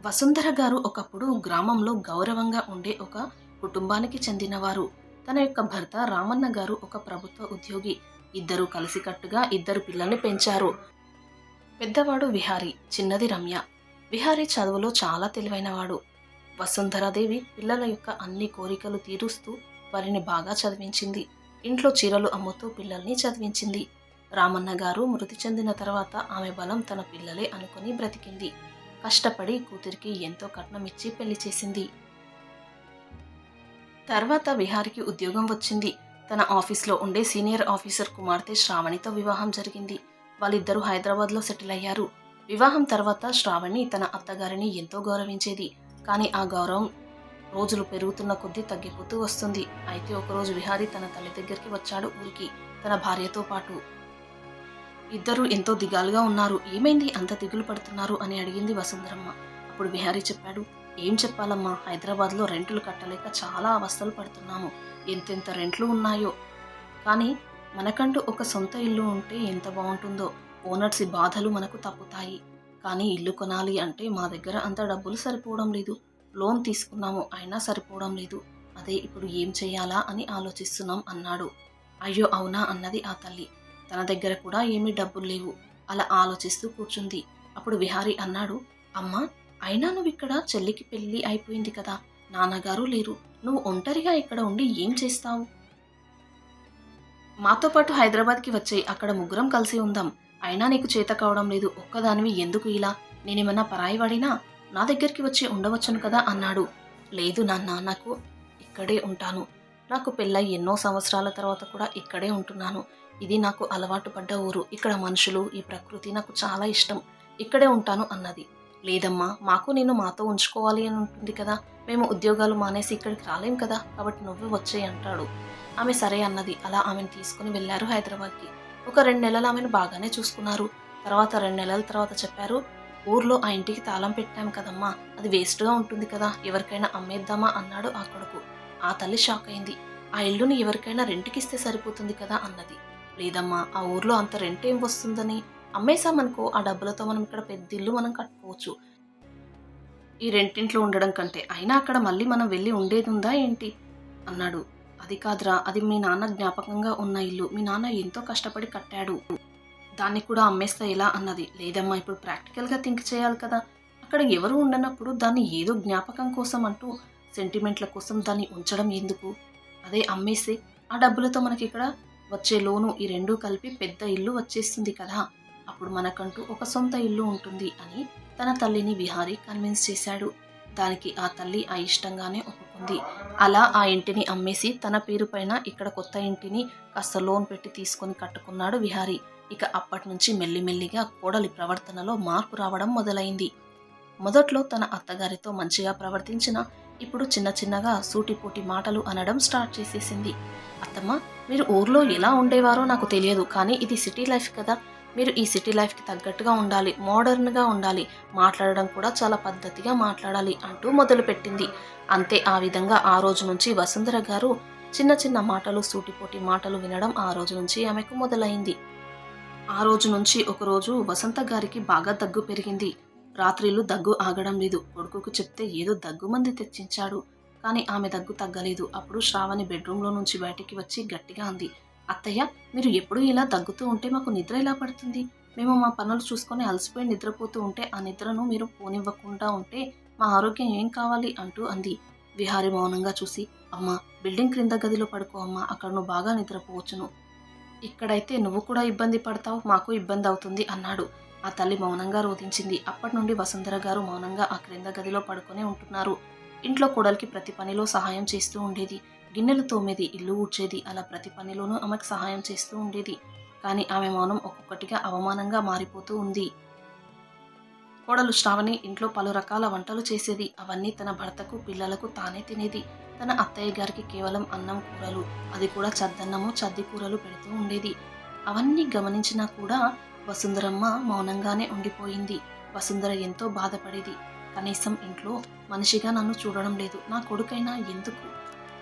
వసుంధర గారు ఒకప్పుడు గ్రామంలో గౌరవంగా ఉండే ఒక కుటుంబానికి చెందినవారు. తన యొక్క భర్త రామన్న గారు ఒక ప్రభుత్వ ఉద్యోగి. ఇద్దరూ కలిసికట్టుగా ఇద్దరు పిల్లల్ని పెంచారు. పెద్దవాడు విహారి, చిన్నది రమ్య. విహారి చదువులో చాలా తెలివైనవాడు. వసుంధరాదేవి పిల్లల యొక్క అన్ని కోరికలు తీరుస్తూ వారిని బాగా చదివించింది. ఇంట్లో చీరలు అమ్ముతూ పిల్లల్ని చదివించింది. రామన్న గారు మృతి చెందిన తర్వాత ఆమె బలం తన పిల్లలే అనుకుని బ్రతికింది. కష్టపడి కూతురికి ఎంతో కట్నమిచ్చి పెళ్లి చేసింది. తర్వాత విహారికి ఉద్యోగం వచ్చింది. తన ఆఫీస్లో ఉండే సీనియర్ ఆఫీసర్ కుమార్తె శ్రావణితో వివాహం జరిగింది. వాళ్ళిద్దరూ హైదరాబాద్లో సెటిల్ అయ్యారు. వివాహం తర్వాత శ్రావణి తన అత్తగారిని ఎంతో గౌరవించేది. కానీ ఆ గౌరవం రోజులు పెరుగుతున్న కొద్దీ తగ్గిపోతూ వస్తుంది. అయితే ఒకరోజు విహారి తన తల్లి దగ్గరికి వచ్చాడు ఊరికి, తన భార్యతో పాటు. ఇద్దరూ ఎంతో దిగాలుగా ఉన్నారు. ఏమైంది అంత దిగులు పడుతున్నారు అని అడిగింది వసుంధరమ్మ. అప్పుడు విహారీ చెప్పాడు, ఏం చెప్పాలమ్మా, హైదరాబాద్లో రెంట్లు కట్టలేక చాలా అవస్థలు పడుతున్నాము. ఎంతెంత రెంట్లు ఉన్నాయో. కానీ మనకంటూ ఒక సొంత ఇల్లు ఉంటే ఎంత బాగుంటుందో. ఓనర్స్ బాధలు మనకు తప్పుతాయి. కానీ ఇల్లు కొనాలి అంటే మా దగ్గర అంత డబ్బులు సరిపోవడం లేదు. లోన్ తీసుకున్నాము, అయినా సరిపోవడం లేదు. అదే ఇప్పుడు ఏం చెయ్యాలా అని ఆలోచిస్తున్నాం అన్నాడు. అయ్యో అవునా అన్నది ఆ తల్లి. తన దగ్గర కూడా ఏమీ డబ్బులు లేవు. అలా ఆలోచిస్తూ కూర్చుంది. అప్పుడు విహారీ అన్నాడు, అమ్మా, అయినా నువ్విక్కడ చెల్లికి పెళ్లి అయిపోయింది కదా, నాన్నగారు లేరు. నువ్వు ఒంటరిగా ఇక్కడ ఉండి ఏం చేస్తావు? మాతో పాటు హైదరాబాద్కి వచ్చేయి, అక్కడ ముగ్గురం కలిసి ఉందాం. అయినా నీకు చేత కావడం లేదు. ఒక్కదానివి ఎందుకు ఇలా? నేనేమన్నా పరాయివాడినా? నా దగ్గరికి వచ్చి ఉండవచ్చును కదా అన్నాడు. లేదు నాన్న, నాకు ఇక్కడే ఉంటాను. నాకు పెళ్ళై ఎన్నో సంవత్సరాల తర్వాత కూడా ఇక్కడే ఉంటున్నాను. ఇది నాకు అలవాటు పడ్డ ఊరు. ఇక్కడ మనుషులు, ఈ ప్రకృతి నాకు చాలా ఇష్టం. ఇక్కడే ఉంటాను అన్నది. లేదమ్మా, మాకు నేను మాతో ఉంచుకోవాలి అని ఉంటుంది కదా. మేము ఉద్యోగాలు మానేసి ఇక్కడికి రాలేం కదా, కాబట్టి నువ్వే వచ్చేయి అంటాడు. ఆమె సరే అన్నది. అలా ఆమెను తీసుకుని వెళ్లారు హైదరాబాద్కి. ఒక 2 నెలలు ఆమెను బాగానే చూసుకున్నారు. తర్వాత 2 నెలల తర్వాత చెప్పారు, ఊర్లో ఆ ఇంటికి తాళం పెట్టాం కదమ్మా, అది వేస్ట్గా ఉంటుంది కదా, ఎవరికైనా అమ్మేద్దామా అన్నాడు ఆ కొడుకు. ఆ తల్లి షాక్ అయింది. ఆ ఇల్లుని ఎవరికైనా రెంట్కిస్తే సరిపోతుంది కదా అన్నది. లేదమ్మా, ఆ ఊర్లో అంత రెంట్ ఏం వస్తుందని, అమ్మేశామనుకో ఆ డబ్బులతో మనం ఇక్కడ పెద్ద ఇల్లు మనం కట్టుకోవచ్చు. ఈ రెంటింట్లో ఉండడం కంటే. అయినా అక్కడ మళ్ళీ మనం వెళ్ళి ఉండేదుందా ఏంటి అన్నాడు. అది కాదురా, అది మీ నాన్న జ్ఞాపకంగా ఉన్న ఇల్లు. మీ నాన్న ఎంతో కష్టపడి కట్టాడు. దాన్ని కూడా అమ్మేస్తా ఎలా అన్నది. లేదమ్మా, ఇప్పుడు ప్రాక్టికల్గా థింక్ చేయాలి కదా. అక్కడ ఎవరు ఉండనప్పుడు దాన్ని ఏదో జ్ఞాపకం కోసం అంటూ సెంటిమెంట్ల కోసం దాన్ని ఉంచడం ఎందుకు? అదే అమ్మేసి ఆ డబ్బులతో మనకి ఇక్కడ వచ్చే లోను ఈ రెండూ కలిపి పెద్ద ఇల్లు వచ్చేస్తుంది కదా. అప్పుడు మనకంటూ ఒక సొంత ఇల్లు ఉంటుంది అని తన తల్లిని విహారీ కన్విన్స్ చేశాడు. దానికి ఆ తల్లి అయిష్టంగానే ఒప్పుకుంది. అలా ఆ ఇంటిని అమ్మేసి తన పేరు పైన ఇక్కడ కొత్త ఇంటిని కాస్త లోన్ పెట్టి తీసుకొని కట్టుకున్నాడు విహారీ. ఇక అప్పటి నుంచి మెల్లిమెల్లిగా కోడలి ప్రవర్తనలో మార్పు రావడం మొదలైంది. మొదట్లో తన అత్తగారితో మంచిగా ప్రవర్తించిన ఇప్పుడు చిన్న చిన్నగా సూటిపోటి మాటలు అనడం స్టార్ట్ చేసేసింది. అత్తమ్మ, మీరు ఊర్లో ఎలా ఉండేవారో నాకు తెలియదు, కానీ ఇది సిటీ లైఫ్ కదా. మీరు ఈ సిటీ లైఫ్కి తగ్గట్టుగా ఉండాలి, మోడర్న్గా ఉండాలి, మాట్లాడడం కూడా చాలా పద్ధతిగా మాట్లాడాలి అంటూ మొదలుపెట్టింది. అంతే, ఆ విధంగా ఆ రోజు నుంచి వసుంధర గారు చిన్న చిన్న మాటలు, సూటిపోటి మాటలు వినడం ఆ రోజు నుంచి ఆమెకు మొదలైంది. ఆ రోజు నుంచి ఒకరోజు వసంత గారికి బాగా దగ్గు పెరిగింది. రాత్రిళ్ళు దగ్గు ఆగడం లేదు. కొడుకుకు చెప్తే ఏదో దగ్గుమంది తెచ్చించాడు. కానీ ఆమె దగ్గు తగ్గలేదు. అప్పుడు శ్రావణి బెడ్రూమ్లో నుంచి బయటికి వచ్చి గట్టిగా అంది, అత్తయ్య, మీరు ఎప్పుడూ ఇలా దగ్గుతూ ఉంటే మాకు నిద్ర ఎలా పడుతుంది? మేము మా పనులు చూసుకొని అలసిపోయి నిద్రపోతూ ఉంటే ఆ నిద్రను మీరు పోనివ్వకుండా ఉంటే మా ఆరోగ్యం ఏం కావాలి అంటూ అంది. విహారి మౌనంగా చూసి, అమ్మా, బిల్డింగ్ క్రింద గదిలో పడుకో అమ్మా, అక్కడ నువ్వు బాగా నిద్రపోవచ్చును. ఇక్కడైతే నువ్వు కూడా ఇబ్బంది పడతావు, మాకు ఇబ్బంది అవుతుంది అన్నాడు. ఆ తల్లి మౌనంగా రోధించింది. అప్పటి నుండి వసుంధర గారు మౌనంగా ఆ క్రింద గదిలో పడుకొని ఉంటున్నారు. ఇంట్లో కోడలికి ప్రతి పనిలో సహాయం చేస్తూ ఉండేది. గిన్నెలు తోమేది, ఇల్లు ఊడ్చేది, అలా ప్రతి పనిలోనూ ఆమెకు సహాయం చేస్తూ ఉండేది. కానీ ఆమె మౌనం ఒక్కొక్కటిగా అవమానంగా మారిపోతూ ఉంది. కోడలు శ్రావణి ఇంట్లో పలు రకాల వంటలు చేసేది. అవన్నీ తన భర్తకు, పిల్లలకు తానే తినేది. తన అత్తయ్య గారికి కేవలం అన్నం, కూరలు, అది కూడా చద్దన్నము, చద్ది కూరలు పెడుతూ ఉండేది. అవన్నీ గమనించినా కూడా వసుంధరమ్మ మౌనంగానే ఉండిపోయింది. వసుంధర ఎంతో బాధపడేది. కనీసం ఇంట్లో మనిషిగా నన్ను చూడడం లేదు. నా కొడుకైనా ఎందుకు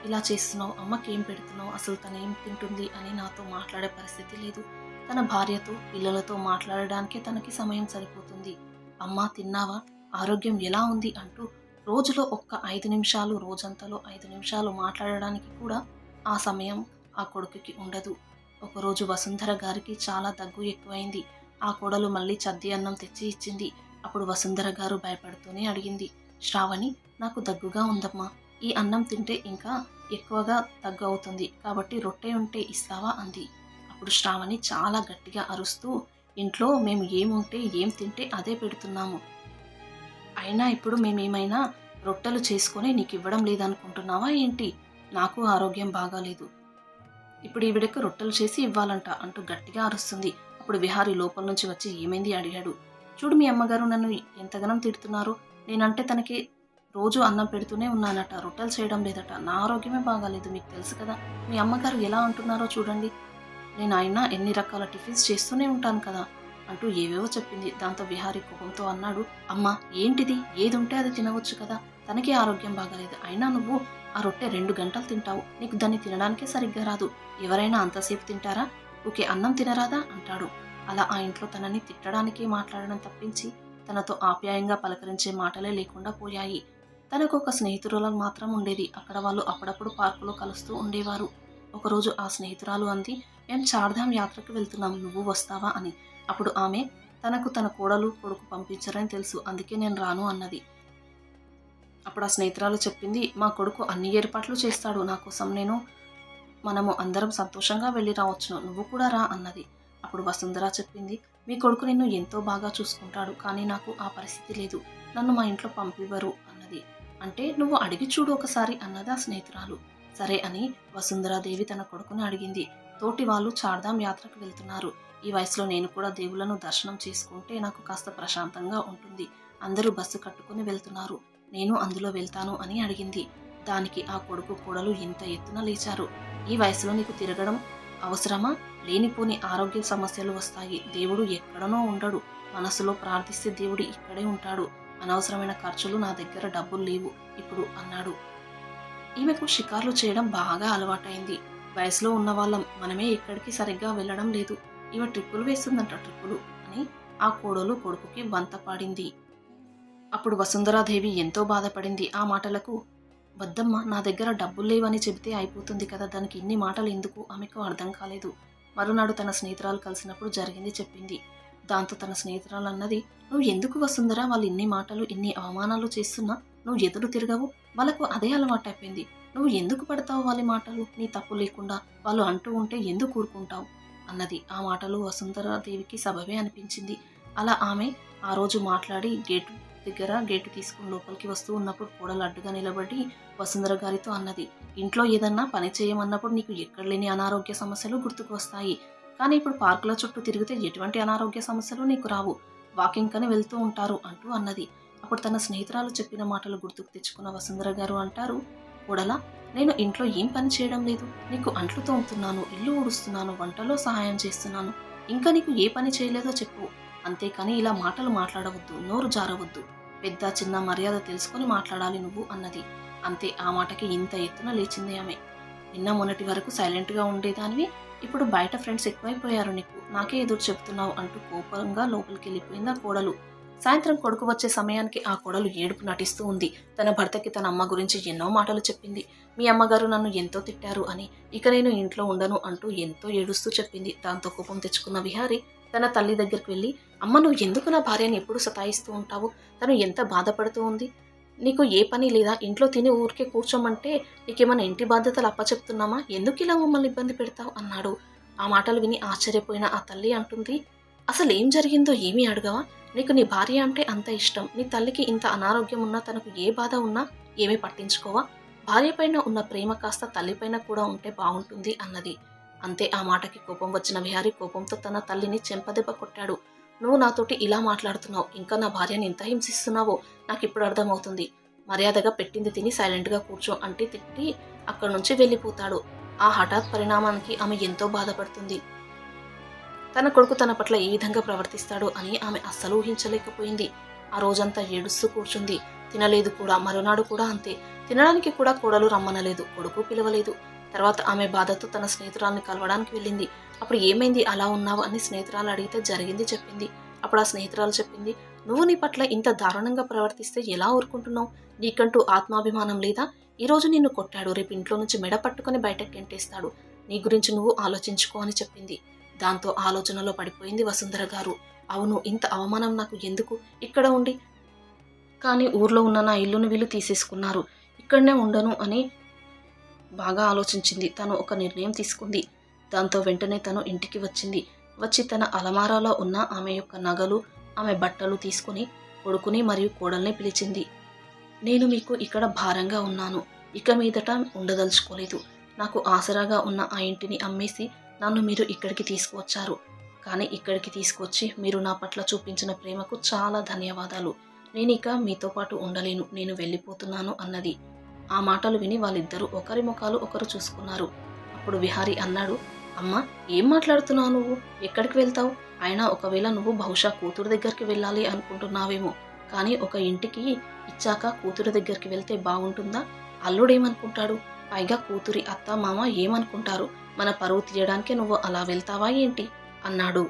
ఇలా చేస్తున్నావు? అమ్మకేం పెడుతున్నావు? అసలు తనేం తింటుంది అని నాతో మాట్లాడే పరిస్థితి లేదు. తన భార్యతో, పిల్లలతో మాట్లాడడానికే తనకి సమయం సరిపోతుంది. అమ్మా, తిన్నావా? ఆరోగ్యం ఎలా ఉంది అంటూ రోజులో ఒక్క 5 నిమిషాలు, రోజంతలో 5 నిమిషాలు మాట్లాడడానికి కూడా ఆ సమయం ఆ కొడుకుకి ఉండదు. ఒకరోజు వసుంధర గారికి చాలా దగ్గు ఎక్కువైంది. ఆ కోడలు మళ్ళీ చద్ది అన్నం తెచ్చి ఇచ్చింది. అప్పుడు వసుంధర గారు భయపడుతూనే అడిగింది, శ్రావణి, నాకు దగ్గుగా ఉందమ్మా. ఈ అన్నం తింటే ఇంకా ఎక్కువగా దగ్గు అవుతుంది. కాబట్టి రొట్టె ఉంటే ఇస్తావా అంది. అప్పుడు శ్రావణి చాలా గట్టిగా అరుస్తూ, ఇంట్లో మేము ఏముంటే ఏం తింటే అదే పెడుతున్నాము. అయినా ఇప్పుడు మేమేమైనా రొట్టెలు చేసుకొని నీకివ్వడం లేదనుకుంటున్నావా ఏంటి? నాకు ఆరోగ్యం బాగాలేదు. ఇప్పుడు ఈవిడకు రొట్టెలు చేసి ఇవ్వాలంట అంటూ గట్టిగా అరుస్తుంది. అప్పుడు విహారీ లోపల నుంచి వచ్చి ఏమైంది అడిగాడు. చూడు మీ అమ్మగారు నన్ను ఎంతగానం తిడుతున్నారు. నేనంటే తనకి రోజు అన్నం పెడుతూనే ఉన్నానట. రొట్టెలు చేయడం లేదట. నా ఆరోగ్యమే బాగాలేదు. మీకు తెలుసు కదా. మీ అమ్మగారు ఎలా అంటున్నారో చూడండి. నేను అయినా ఎన్ని రకాల టిఫిన్స్ చేస్తూనే ఉంటాను కదా అంటూ ఏవేవో చెప్పింది. దాంతో విహారీ కోపంతో అన్నాడు, అమ్మా ఏంటిది? ఏదుంటే అది తినవచ్చు కదా. తనకే ఆరోగ్యం బాగాలేదు. అయినా నువ్వు ఆ రొట్టె 2 గంటలు తింటావు. నీకు దాన్ని తినడానికే సరిగ్గా రాదు. ఎవరైనా అంతసేపు తింటారా? ఓకే, అన్నం తినరాదా అంటాడు. అలా ఆ ఇంట్లో తనని తిట్టడానికే మాట్లాడడం తప్పించి తనతో ఆప్యాయంగా పలకరించే మాటలే లేకుండా పోయాయి. తనకు ఒక స్నేహితురాలు మాత్రం ఉండేది. అక్కడ వాళ్ళు అప్పుడప్పుడు పార్కులో కలుస్తూ ఉండేవారు. ఒకరోజు ఆ స్నేహితురాలు అంది, మేం చార్ధామ్ యాత్రకు వెళ్తున్నాం, నువ్వు వస్తావా అని. అప్పుడు ఆమె, తనకు తన కోడలు కొడుకు పంపించరని తెలుసు, అందుకే నేను రాను అన్నది. అప్పుడు ఆ స్నేహితురాలు చెప్పింది, మా కొడుకు అన్ని ఏర్పాట్లు చేస్తాడు నా కోసం. మనము అందరం సంతోషంగా వెళ్ళి రావచ్చును, నువ్వు కూడా రా అన్నది. అప్పుడు వసుంధర చెప్పింది, మీ కొడుకు నిన్ను ఎంతో బాగా చూసుకుంటాడు, కానీ నాకు ఆ పరిస్థితి లేదు. నన్ను మా ఇంట్లో పంపివ్వరు అన్నది. అంటే నువ్వు అడిగి చూడు ఒకసారి అన్నది ఆ స్నేహితురాలు. సరే అని వసుంధరాదేవి తన కొడుకుని అడిగింది. తోటి వాళ్ళు చార్ధామ్ యాత్రకు వెళ్తున్నారు. ఈ వయసులో నేను కూడా దేవుళ్లను దర్శనం చేసుకుంటే నాకు కాస్త ప్రశాంతంగా ఉంటుంది. అందరూ బస్సు కట్టుకుని వెళ్తున్నారు, నేను అందులో వెళ్తాను అని అడిగింది. దానికి ఆ కొడుకు కోడలు ఇంత ఎత్తున లేచారు. ఈ వయసులో నీకు తిరగడం అవసరమా? లేనిపోని ఆరోగ్య సమస్యలు వస్తాయి. దేవుడు ఎక్కడనో ఉండడు. మనసులో ప్రార్థిస్తే దేవుడు ఇక్కడే ఉంటాడు. అనవసరమైన ఖర్చులు, నా దగ్గర డబ్బులు లేవు ఇప్పుడు అన్నాడు. ఈమెకు షికార్లు చేయడం బాగా అలవాటైంది. వయసులో ఉన్న వాళ్ళం మనమే ఎక్కడికి సరిగ్గా వెళ్ళడం లేదు. ఈమె ట్రిప్పులు వేస్తుందంట, ట్రిప్పులు అని ఆ కోడలు కొడుకుకి వంత పాడింది. అప్పుడు వసుంధరాదేవి ఎంతో బాధపడింది ఆ మాటలకు. వద్దమ్మ, నా దగ్గర డబ్బులు లేవని చెబితే అయిపోతుంది కదా, దానికి ఇన్ని మాటలు ఎందుకు? ఆమెకు అర్థం కాలేదు. మరునాడు తన స్నేహితురాలు కలిసినప్పుడు జరిగింది చెప్పింది. దాంతో తన స్నేహితురాలు అన్నది, నువ్వు ఎందుకు వసుంధరా వాళ్ళు ఇన్ని మాటలు ఇన్ని అవమానాలు చేస్తున్నా నువ్వు ఎదురు తిరగవు? వాళ్ళకు అదే అలవాటైపోయింది. నువ్వు ఎందుకు పడతావు వాళ్ళ మాటలు? నీ తప్పు లేకుండా వాళ్ళు అంటూ ఉంటే ఎందుకు ఊరుకుంటావు అన్నది. ఆ మాటలు వసుంధరాదేవికి సబబే అనిపించింది. అలా ఆమె ఆ రోజు మాట్లాడి గేటు తీసుకుని లోపలికి వస్తూ ఉన్నప్పుడు కోడలు అడ్డుగా నిలబడి వసుంధర గారితో అన్నది, ఇంట్లో ఏదన్నా పని చేయమన్నప్పుడు నీకు ఎక్కడ లేని అనారోగ్య సమస్యలు గుర్తుకు వస్తాయి. కానీ ఇప్పుడు పార్కుల చుట్టూ తిరిగితే ఎటువంటి అనారోగ్య సమస్యలు నీకు రావు. వాకింగ్ కని వెళ్తూ ఉంటారు అంటూ అన్నది. అప్పుడు తన స్నేహితురాలు చెప్పిన మాటలు గుర్తుకు తెచ్చుకున్న వసుంధర గారు అంటారు, కోడలా, నేను ఇంట్లో ఏం పని చేయడం లేదు. నీకు అంట్లు తోముతున్నాను, ఇల్లు ఊడుస్తున్నాను, వంటలో సహాయం చేస్తున్నాను. ఇంకా నీకు ఏ పని చేయలేదో చెప్పు. అంతేకాని ఇలా మాటలు మాట్లాడవద్దు, నోరు జారవద్దు. పెద్ద చిన్న మర్యాద తెలుసుకొని మాట్లాడాలి నువ్వు అన్నది. అంతే, ఆ మాటకి ఇంత ఎత్తున లేచింది ఆమె. నిన్న మొన్నటి వరకు సైలెంట్గా ఉండేదానివి, ఇప్పుడు బయట ఫ్రెండ్స్ ఎక్కువైపోయారు నీకు, నాకే ఎదురు చెప్తున్నావు అంటూ కోపంగా లోపలికి వెళ్ళిపోయింది ఆ కోడలు. సాయంత్రం కొడుకు వచ్చే సమయానికి ఆ కోడలు ఏడుపు నటిస్తూ ఉంది. తన భర్తకి తన అమ్మ గురించి ఎన్నో మాటలు చెప్పింది. మీ అమ్మగారు నన్ను ఎంతో తిట్టారు అని, ఇక నేను ఇంట్లో ఉండను అంటూ ఎంతో ఏడుస్తూ చెప్పింది. దాంతో కోపం తెచ్చుకున్న విహారి తన తల్లి దగ్గరికి వెళ్ళి, అమ్మ, నువ్వు ఎందుకు నా భార్యని ఎప్పుడు సతాయిస్తూ ఉంటావు? తను ఎంత బాధపడుతూ ఉంది. నీకు ఏ పని లేదా? ఇంట్లో తిని ఊరికే కూర్చోమంటే నీకేమైనా ఇంటి బాధ్యతలు అప్పచెప్తున్నామా? ఎందుకు ఇలా మమ్మల్ని ఇబ్బంది పెడతావు అన్నాడు. ఆ మాటలు విని ఆశ్చర్యపోయిన ఆ తల్లి అంటుంది, అసలు ఏం జరిగిందో ఏమీ అడగవా? నీకు నీ భార్య అంటే అంత ఇష్టం. నీ తల్లికి ఇంత అనారోగ్యం ఉన్నా, తనకు ఏ బాధ ఉన్నా ఏమీ పట్టించుకోవా? భార్య పైన ఉన్న ప్రేమ కాస్త తల్లిపైన కూడా ఉంటే బాగుంటుంది అన్నది. అంతే, ఆ మాటకి కోపం వచ్చిన విహారీ కోపంతో తన తల్లిని చెంపదెబ్బ కొట్టాడు. నువ్వు నాతోటి ఇలా మాట్లాడుతున్నావు, ఇంకా నా భార్యని ఎంత హింసిస్తున్నావో నాకు ఇప్పుడు అర్థమవుతుంది. మర్యాదగా పెట్టింది తిని సైలెంట్గా కూర్చో అంటే తిట్టి అక్కడి నుంచి వెళ్ళిపోతాడు. ఆ హఠాత్ పరిణామానికి ఆమె ఎంతో బాధపడుతుంది. తన కొడుకు తన పట్ల ఏ విధంగా ప్రవర్తిస్తాడు అని ఆమె అస్సలు ఊహించలేకపోయింది. ఆ రోజంతా ఏడుస్తూ కూర్చుంది. తినలేదు కూడా. మరునాడు కూడా అంతే. తినడానికి కూడా కోడలు రమ్మనలేదు, కొడుకు పిలవలేదు. తర్వాత ఆమె బాధతో తన స్నేహితురాల్ని కలవడానికి వెళ్ళింది. అప్పుడు ఏమైంది అలా ఉన్నావు అని స్నేహితురాలు అడిగితే జరిగింది చెప్పింది. అప్పుడు ఆ స్నేహితురాలు చెప్పింది, నువ్వు నీ పట్ల ఇంత దారుణంగా ప్రవర్తిస్తే ఎలా ఊరుకుంటున్నావు? నీకంటూ ఆత్మాభిమానం లేదా? ఈరోజు నిన్ను కొట్టాడు, రేపు ఇంట్లో నుంచి మెడ పట్టుకొని బయటకు గెంటేస్తాడు. నీ గురించి నువ్వు ఆలోచించుకో అని చెప్పింది. దాంతో ఆలోచనలో పడిపోయింది వసుంధర గారు. అవును, ఇంత అవమానం నాకు ఎందుకు? ఇక్కడ ఉండి కానీ ఊర్లో ఉన్న నా ఇల్లును వీళ్ళు తీసేసుకున్నారు, ఇక్కడనే ఉండను అని బాగా ఆలోచించింది. తను ఒక నిర్ణయం తీసుకుంది. దాంతో వెంటనే తను ఇంటికి వచ్చింది. వచ్చి తన అలమారాలో ఉన్న ఆమె యొక్క నగలు, ఆమె బట్టలు తీసుకుని కొడుకుని మరియు కోడల్ని పిలిచింది. నేను మీకు ఇక్కడ భారంగా ఉన్నాను, ఇక మీదట ఉండదలుచుకోలేదు. నాకు ఆసరాగా ఉన్న ఆ ఇంటిని అమ్మేసి నన్ను మీరు ఇక్కడికి తీసుకువచ్చారు. కానీ ఇక్కడికి తీసుకువచ్చి మీరు నా పట్ల చూపించిన ప్రేమకు చాలా ధన్యవాదాలు. నేను ఇక మీతో పాటు ఉండలేను, నేను వెళ్ళిపోతున్నాను అన్నది. ఆ మాటలు విని వాళ్ళిద్దరూ ఒకరి ముఖాలు ఒకరు చూసుకున్నారు. అప్పుడు విహారీ అన్నాడు, అమ్మా, ఏం మాట్లాడుతున్నావు నువ్వు? ఎక్కడికి వెళ్తావు? అయినా ఒకవేళ నువ్వు బహుశా కూతురు దగ్గరికి వెళ్ళాలి అనుకుంటున్నావేమో, కానీ ఒక ఇంటికి ఇచ్చాక కూతురు దగ్గరికి వెళ్తే బాగుంటుందా? అల్లుడేమనుకుంటాడు? పైగా కూతురి అత్త మామ ఏమనుకుంటారు? మన పరువు తీయడానికే నువ్వు అలా వెళ్తావా ఏంటి అన్నాడు.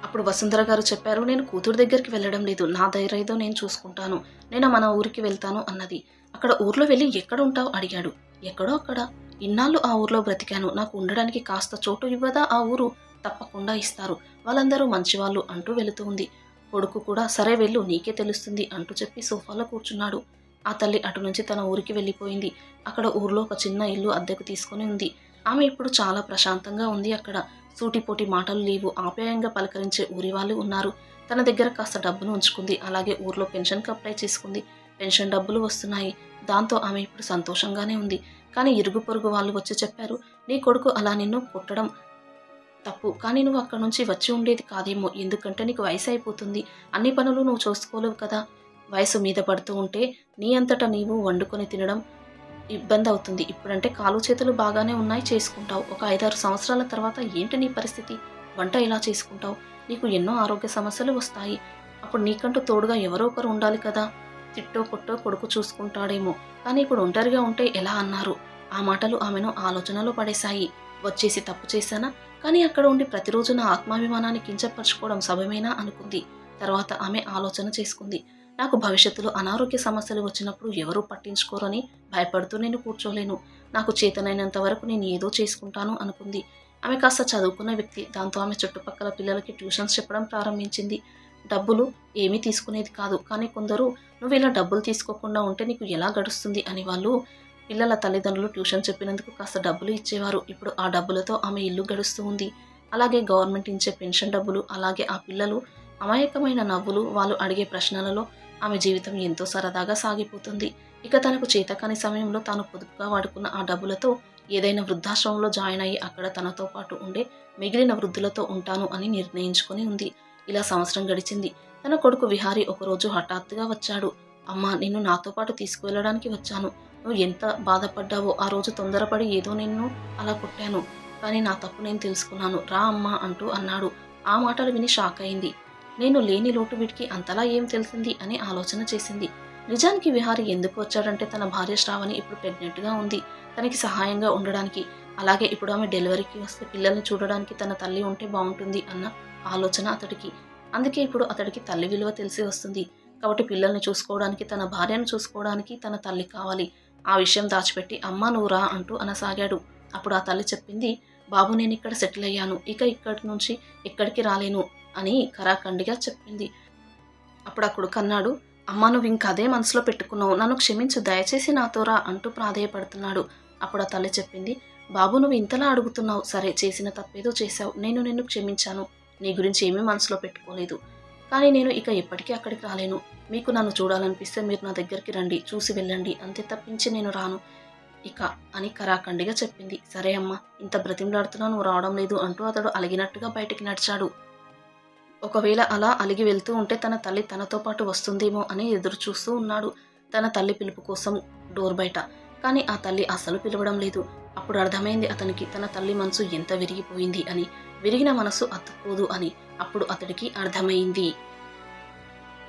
అప్పుడు వసుంధర గారు చెప్పారు, నేను కూతురు దగ్గరికి వెళ్ళడం లేదు, నా ధైర్యంతో నేను చూసుకుంటాను, నేను మన ఊరికి వెళ్తాను అన్నది. అక్కడ ఊర్లో వెళ్ళి ఎక్కడ ఉంటావు అడిగాడు. ఎక్కడో అక్కడ, ఇన్నాళ్ళు ఆ ఊర్లో బ్రతికాను, నాకు ఉండడానికి కాస్త చోటు ఇవ్వదా ఆ ఊరు? తప్పకుండా ఇస్తారు, వాళ్ళందరూ మంచివాళ్ళు అంటూ వెళుతూ ఉంది. కొడుకు కూడా సరే వెళ్ళు, నీకే తెలుస్తుంది అంటూ చెప్పి సోఫాలో కూర్చున్నాడు. ఆ తల్లి అటు నుంచి తన ఊరికి వెళ్ళిపోయింది. అక్కడ ఊర్లో ఒక చిన్న ఇల్లు అద్దెకు తీసుకుని ఉంది. ఆమె ఇప్పుడు చాలా ప్రశాంతంగా ఉంది. అక్కడ సూటిపోటి మాటలు లేవు, ఆప్యాయంగా పలకరించే ఊరి వాళ్ళు ఉన్నారు. తన దగ్గర కాస్త డబ్బును ఉంచుకుంది. అలాగే ఊర్లో పెన్షన్కి అప్లై చేసుకుంది. పెన్షన్ డబ్బులు వస్తున్నాయి. దాంతో ఆమె ఇప్పుడు సంతోషంగానే ఉంది. కానీ ఇరుగు పొరుగు వాళ్ళు వచ్చి చెప్పారు, నీ కొడుకు అలా నిన్ను కొట్టడం తప్పు, కానీ నువ్వు అక్కడ నుంచి వచ్చి ఉండేది కాదేమో, ఎందుకంటే నీకు వయసు అయిపోతుంది, అన్ని పనులు నువ్వు చూసుకోలేవు కదా. వయసు మీద పడుతూ ఉంటే నీ అంతటా నీవు వండుకొని తినడం ఇబ్బంది అవుతుంది. ఇప్పుడంటే కాలు చేతులు బాగానే ఉన్నాయి, చేసుకుంటావు. ఒక 5-6 సంవత్సరాల తర్వాత ఏంటి నీ పరిస్థితి? వంట ఎలా చేసుకుంటావు? నీకు ఎన్నో ఆరోగ్య సమస్యలు వస్తాయి. అప్పుడు నీకంటూ తోడుగా ఎవరో ఒకరు ఉండాలి కదా. తిట్టో కొట్టో కొడుకు చూసుకుంటాడేమో, కానీ ఇప్పుడు ఒంటరిగా ఉంటే ఎలా అన్నారు. ఆ మాటలు ఆమెను ఆలోచనలో పడేశాయి. వచ్చేసి తప్పు చేశానా? కానీ అక్కడ ఉండి ప్రతిరోజు నా ఆత్మాభిమానాన్ని కించపరచుకోవడం సబమేనా అనుకుంది. తర్వాత ఆమె ఆలోచన చేసుకుంది. నాకు భవిష్యత్తులో అనారోగ్య సమస్యలు వచ్చినప్పుడు ఎవరూ పట్టించుకోరని భయపడుతూ నేను కూర్చోలేను. నాకు చేతనైనంత వరకు నేను ఏదో చేసుకుంటాను అనుకుంది. ఆమె కాస్త చదువుకున్న వ్యక్తి. దాంతో ఆమె చుట్టుపక్కల పిల్లలకి ట్యూషన్స్ చెప్పడం ప్రారంభించింది. డబ్బులు ఏమీ తీసుకునేది కాదు, కానీ కొందరు నువ్వు ఇలా డబ్బులు తీసుకోకుండా ఉంటే నీకు ఎలా గడుస్తుంది అని వాళ్ళు పిల్లల తల్లిదండ్రులు ట్యూషన్ చెప్పినందుకు కాస్త డబ్బులు ఇచ్చేవారు. ఇప్పుడు ఆ డబ్బులతో ఆమె ఇల్లు గడుస్తూ ఉంది. అలాగే గవర్నమెంట్ ఇచ్చే పెన్షన్ డబ్బులు, అలాగే ఆ పిల్లలు అమాయకమైన నవ్వులు, వాళ్ళు అడిగే ప్రశ్నలలో ఆమె జీవితం ఎంతో సరదాగా సాగిపోతుంది. ఇక తనకు చేతకాని సమయంలో తాను పొదుపుగా వాడుకున్న ఆ డబ్బులతో ఏదైనా వృద్ధాశ్రమంలో జాయిన్ అయ్యి అక్కడ తనతో పాటు ఉండే మిగిలిన వృద్ధులతో ఉంటాను అని నిర్ణయించుకొని ఉంది. ఇలా సంవత్సరం గడిచింది. తన కొడుకు విహారీ ఒకరోజు హఠాత్తుగా వచ్చాడు. అమ్మా, నిన్ను నాతో పాటు తీసుకువెళ్ళడానికి వచ్చాను. నువ్వు ఎంత బాధపడ్డావో, ఆ రోజు తొందరపడి ఏదో నిన్ను అలా కొట్టాను, కానీ నా తప్పు నేను తెలుసుకున్నాను, రా అమ్మా అంటూ అన్నాడు. ఆ మాటలు విని షాక్ అయింది. నేను లేని లోటు వీటికి అంతలా ఏం తెలిసింది అని ఆలోచన చేసింది. నిజానికి విహారీ ఎందుకు వచ్చాడంటే తన భార్య శ్రావణి ఇప్పుడు ప్రెగ్నెంట్గా ఉంది, తనకి సహాయంగా ఉండడానికి. అలాగే ఇప్పుడు ఆమె డెలివరీకి వస్తే పిల్లల్ని చూడడానికి తన తల్లి ఉంటే బాగుంటుంది అన్న ఆలోచన అతడికి. అందుకే ఇప్పుడు అతడికి తల్లి విలువ తెలిసి వస్తుంది. కాబట్టి పిల్లల్ని చూసుకోవడానికి, తన భార్యను చూసుకోవడానికి తన తల్లి కావాలి. ఆ విషయం దాచిపెట్టి అమ్మా నువ్వు రా అంటూ అనసాగాడు. అప్పుడు ఆ తల్లి చెప్పింది, బాబు నేను ఇక్కడ సెటిల్ అయ్యాను, ఇక ఇక్కడి నుంచి ఎక్కడికి రాలేను అని ఖరాఖండిగా చెప్పింది. అప్పుడు ఆ కొడుకు అన్నాడు, అమ్మా నువ్వు ఇంక అదే మనసులో పెట్టుకున్నావు, నన్ను క్షమించు, దయచేసి నాతో రా అంటూ ప్రాధేయపడుతున్నాడు. అప్పుడు ఆ తల్లి చెప్పింది, బాబు నువ్వు ఇంతలా అడుగుతున్నావు, సరే చేసిన తప్పేదో చేశావు, నేను నిన్ను క్షమించాను, నీ గురించి ఏమీ మనసులో పెట్టుకోలేదు, కానీ నేను ఇక ఎప్పటికీ అక్కడికి రాలేను. మీకు నన్ను చూడాలనిపిస్తే మీరు నా దగ్గరికి రండి, చూసి వెళ్ళండి, అంతే తప్పించి నేను రాను ఇక అని ఖరాఖండిగా చెప్పింది. సరే అమ్మా, ఇంత బ్రతిమలాడుతున్నా నువ్వు రావడం లేదు అంటూ అతడు అలిగినట్టుగా బయటికి నడిచాడు. ఒకవేళ అలా అలిగి వెళ్తూ ఉంటే తన తల్లి తనతో పాటు వస్తుందేమో అని ఎదురు చూస్తూ ఉన్నాడు. తన తల్లి పిలుపు కోసం డోర్ బయట, కానీ ఆ తల్లి అసలు పిలవడం లేదు. అప్పుడు అర్థమైంది అతనికి తన తల్లి మనసు ఎంత విరిగిపోయింది అని. విరిగిన మనసు అతుక్కోదు అని అప్పుడు అతడికి అర్థమైంది.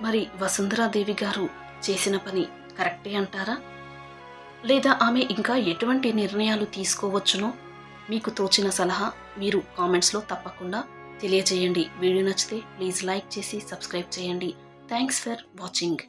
మరి వసుంధరాదేవి గారు చేసిన పని కరెక్టే అంటారా? లేదా ఆమె ఇంకా ఎటువంటి నిర్ణయాలు తీసుకోవచ్చునో మీకు తోచిన సలహా మీరు కామెంట్స్లో తప్పకుండా తెలియజేయండి. వీడియో నచ్చితే ప్లీజ్ లైక్ చేసి సబ్స్క్రైబ్ చేయండి. Thanks for watching.